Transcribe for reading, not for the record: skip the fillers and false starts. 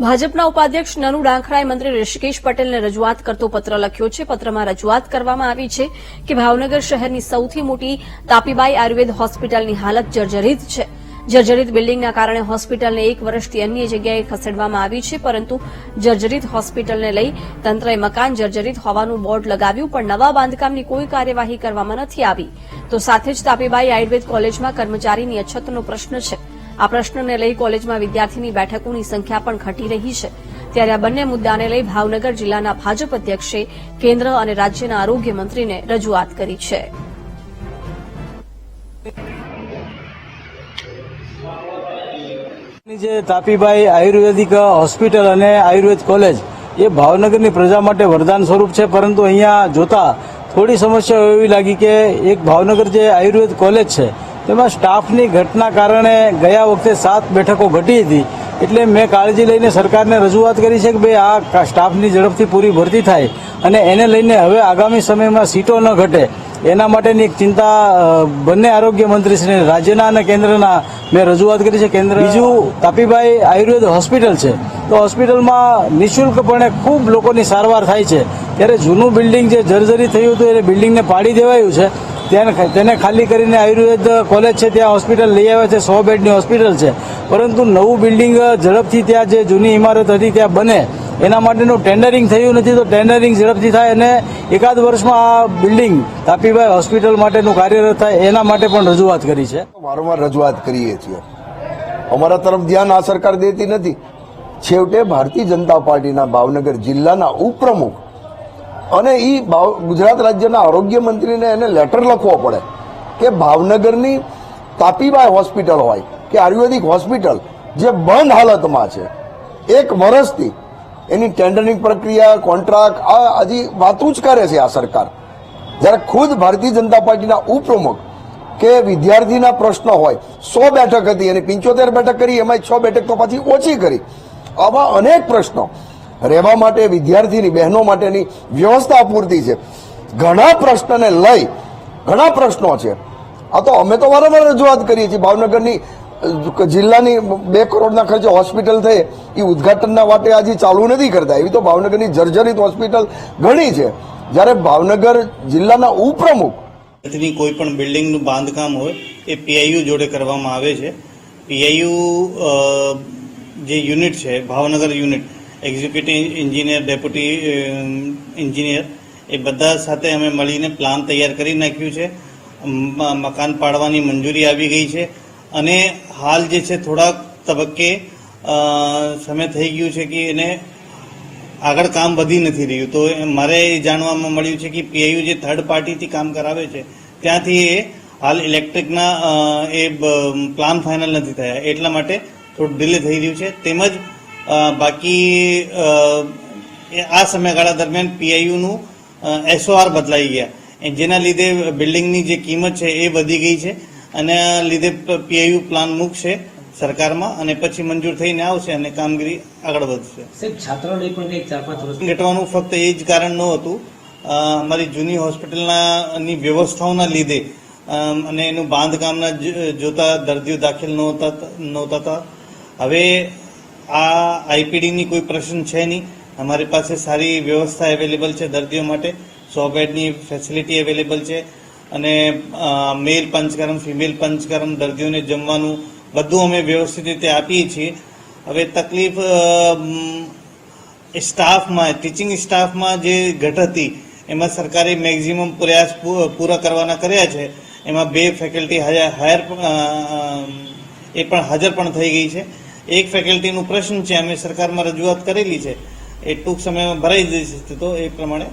ભાજપના ઉપાધ્યક્ષ નનુ ડાંખરાએ મંત્રી ઋષિકેશ પટેલને રજૂઆત કરતો પત્ર લખ્યો છે। પત્રમાં રજૂઆત કરવામાં આવી છે કે ભાવનગર શહેરની સૌથી મોટી તાપીબાઈ આયુર્વેદ હોસ્પિટલની હાલત જર્જરિત છે। જર્જરિત બિલ્ડિંગના કારણે હોસ્પિટલને 1 વર્ષથી અન્ય જગ્યાએ ખસેડવામાં આવી છે, પરંતુ જર્જરિત હોસ્પિટલને લઈ તંત્રએ મકાન જર્જરિત હોવાનું બોર્ડ લગાવ્યું, પણ નવા બાંધકામની કોઈ કાર્યવાહી કરવામાં નથી આવી। તો સાથે જ તાપીબાઈ આયુર્વેદ કોલેજમાં કર્મચારીની અછતનો પ્રશ્ન છે। આ પ્રશ્નને લઈ કોલેજમાં વિદ્યાર્થીની બેઠકોની સંખ્યા પણ ઘટી રહી છે। ત્યારે આ બંને મુદ્દાને લઈ ભાવનગર જિલ્લાના ભાજપ અધ્યક્ષે કેન્દ્ર અને રાજ્યના આરોગ્ય મંત્રીને રજૂઆત કરી છે। જે તાપીબાઈ આયુર્વેદિક હોસ્પિટલ અને આયુર્વેદ કોલેજ એ ભાવનગરની પ્રજા માટે વરદાન સ્વરૂપ છે, પરંતુ અહીંયા જોતા થોડી સમસ્યાઓ એવી લાગી કે એક ભાવનગર જે આયુર્વેદ કોલેજ છે તેમાં સ્ટાફની ઘટના કારણે ગયા વખતે 7 બેઠકો ઘટી હતી। એટલે મેં કાળજી લઈને સરકારને રજૂઆત કરી છે કે ભાઈ આ સ્ટાફની ઝડપથી પૂરી ભરતી થાય અને એને લઈને હવે આગામી સમયમાં સીટો ન ઘટે એના માટેની એક ચિંતા બંને આરોગ્ય મંત્રીશ્રી રાજ્યના અને કેન્દ્રના મેં રજૂઆત કરી છે। કેન્દ્ર બીજું તાપીબાઈ આયુર્વેદ હોસ્પિટલ છે, તો હોસ્પિટલમાં નિઃશુલ્કપણે ખૂબ લોકોની સારવાર થાય છે। ત્યારે જૂનું બિલ્ડિંગ જે જર્જરી થયું હતું એ બિલ્ડિંગને પાડી દેવાયું છે, તેને ખાલી કરીને આયુર્વેદ કોલેજ છે ત્યાં હોસ્પિટલ લઈ આવ્યા છે। 100 બેડની હોસ્પિટલ છે, પરંતુ નવું બિલ્ડિંગ ઝડપથી ત્યાં જે જૂની ઇમારત હતી ત્યાં બને એના માટેનું ટેન્ડરિંગ થયું નથી। તો ટેન્ડરિંગ ઝડપથી થાય અને એકાદ વર્ષમાં આ બિલ્ડિંગ તાપીબાઈ હોસ્પિટલ માટેનું કાર્યરત થાય એના માટે પણ રજૂઆત કરી છે। વારંવાર રજૂઆત કરીએ છીએ, અમારા તરફ ધ્યાન આ સરકાર દેતી નથી। છેવટે ભારતીય જનતા પાર્ટીના ભાવનગર જિલ્લાના ઉપપ્રમુખ અને ગુજરાત રાજ્યના આરોગ્ય મંત્રીને એને લેટર લખવો પડે કે ભાવનગરની તાપીબાઈ હોસ્પિટલ હોય કે આયુર્વેદિક હોસ્પિટલ જે બંધ હાલતમાં છે 1 વર્ષથી, એની ટેન્ડરિંગ પ્રક્રિયા કોન્ટ્રાક્ટ આ હજી વાતું જ કરે છે આ સરકાર। જ્યારે ખુદ ભારતીય જનતા પાર્ટીના ઉપપ્રમુખ કે વિદ્યાર્થીના પ્રશ્નો હોય 100 બેઠક હતી અને 75 બેઠક કરી, એમાં 6 બેઠક તો પાછી ઓછી કરી। આવા અનેક પ્રશ્નો, રહેવા માટે વિદ્યાર્થીની બહેનો માટેની વ્યવસ્થા પૂરતી છે, ઘણા પ્રશ્નને લઈ ઘણા પ્રશ્નો છે। આ તો અમે તો વારંવાર રજૂઆત કરીએ છીએ। ભાવનગરની જિલ્લાની 2 કરોડના ખર્ચે હોસ્પિટલ થઈ એ ઉદઘાટનના વાટે આજે ચાલુ નથી કરતા, એવી તો ભાવનગરની જર્જરિત હોસ્પિટલ ઘણી છે। જ્યારે ભાવનગર જિલ્લાના ઉપપ્રમુખ કોઈ પણ બિલ્ડિંગનું બાંધકામ હોય એ પીઆઈયુ જોડે કરવામાં આવે છે। પીઆઈયુ જે યુનિટ છે Bhavnagar unit, executive engineer, deputy engineer, એ બધા સાથે અમે મળીને પ્લાન તૈયાર કરી નાખ્યું છે। મકાન પાડવાની મંજૂરી આવી ગઈ છે અને હાલ જે છે થોડાક તબક્કે સમય થઈ ગયું છે કે એને આગળ કામ વધી નથી રહ્યું। તો મારે જાણવામાં મળ્યું છે કે પીઆઈયુ જે થર્ડ પાર્ટીથી કામ કરાવે છે ત્યાંથી એ હાલ ઇલેક્ટ્રિકના એ પ્લાન ફાઇનલ નથી થયા, એટલા માટે થોડું ડિલે થઈ રહ્યું છે। તેમજ બાકી આ સમયગાળા દરમિયાન પીઆઈયુનું એસઓઆર બદલાઈ ગયા, જેના લીધે બિલ્ડિંગની જે કિંમત છે એ વધી ગઈ છે અને લીધે પીઆઈયુ પ્લાન મૂકશે સરકારમાં અને પછી મંજૂર થઈને આવશે અને કામગીરી આગળ વધશે। છાત્રાલય પણ કંઈક 4-5 વર્ષ ઘટવાનું ફક્ત એ જ કારણ નહોતું, અમારી જૂની હોસ્પિટલની વ્યવસ્થાઓના લીધે અને એનું બાંધકામના જોતા દર્દીઓ દાખલ નહોતા। હવે આ આઈપીડીની કોઈ પ્રશ્ન છે નહીં, અમારી પાસે સારી વ્યવસ્થા અવેલેબલ છે દર્દીઓ માટે, 100 બેડની ફેસિલિટી અવેલેબલ છે અને મેલ પંચકર્મ, ફિમેલ પંચકર્મ, દર્દીઓને જમવાનું બધું અમે વ્યવસ્થિત રીતે આપીએ છીએ। હવે તકલીફ સ્ટાફમાં, ટીચિંગ સ્ટાફમાં જે ઘટ હતી એમાં સરકારે મેક્ઝિમમ પ્રયાસ પૂરા કરવાના કર્યા છે। એમાં 2 ફેકલ્ટી હાયર એ પણ હાજર પણ થઈ ગઈ છે। 1 ફેકલ્ટીનું પ્રશ્ન છે, અમે સરકારમાં રજૂઆત કરેલી છે, એ ટૂંક સમયમાં ભરાઈ જશે, તો એ પ્રમાણે